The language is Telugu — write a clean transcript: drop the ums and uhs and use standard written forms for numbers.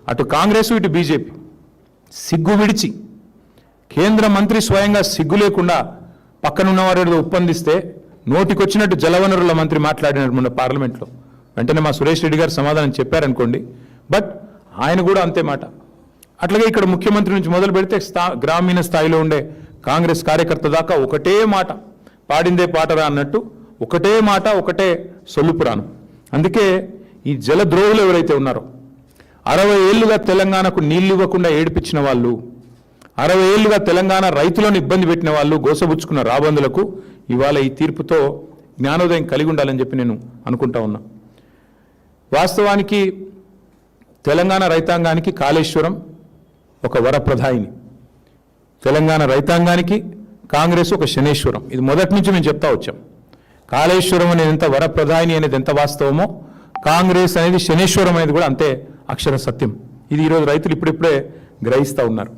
అటు కాంగ్రెస్ ఇటు బీజేపీ సిగ్గు విడిచి కేంద్ర మంత్రి స్వయంగా సిగ్గు లేకుండా పక్కనున్న వారు ఒప్పందిస్తే నోటికొచ్చినట్టు జలవనరుల మంత్రి మాట్లాడినారు మొన్న పార్లమెంట్లో. వెంటనే మా సురేష్ రెడ్డి గారు సమాధానం చెప్పారనుకోండి, బట్ ఆయన కూడా అంతే మాట. అట్లాగే ఇక్కడ ముఖ్యమంత్రి నుంచి మొదలు పెడితే గ్రామీణ స్థాయిలో ఉండే కాంగ్రెస్ కార్యకర్త దాకా ఒకటే మాట, పాడిందే పాటరా అన్నట్టు ఒకటే మాట, ఒకటే సొల్లుపురాను. అందుకే ఈ జలద్రోహులు ఎవరైతే ఉన్నారో 60 ఏళ్లుగా తెలంగాణకు నీళ్లు ఇవ్వకుండా ఏడిపించిన వాళ్ళు, 60 ఏళ్లుగా తెలంగాణ రైతులను ఇబ్బంది పెట్టిన వాళ్ళు, గోసబుచ్చుకున్న రాబందులకు ఇవాళ ఈ తీర్పుతో జ్ఞానోదయం కలిగి ఉండాలని చెప్పి నేను అనుకుంటా ఉన్నా. వాస్తవానికి తెలంగాణ రైతాంగానికి కాళేశ్వరం ఒక వరప్రదాయిని, తెలంగాణ రైతాంగానికి కాంగ్రెస్ ఒక శనేశ్వరం. ఇది మొదటి నుంచి మేము చెప్తా వచ్చాం. కాళేశ్వరం అనేది ఎంత వరప్రదాయిని అనేది ఎంత వాస్తవమో, కాంగ్రెస్ అనేది శనేశ్వరం అనేది కూడా అంతే అక్షర సత్యం. ఇది ఈరోజు రైతులు ఇప్పుడిప్పుడే గ్రహిస్తూ ఉన్నారు.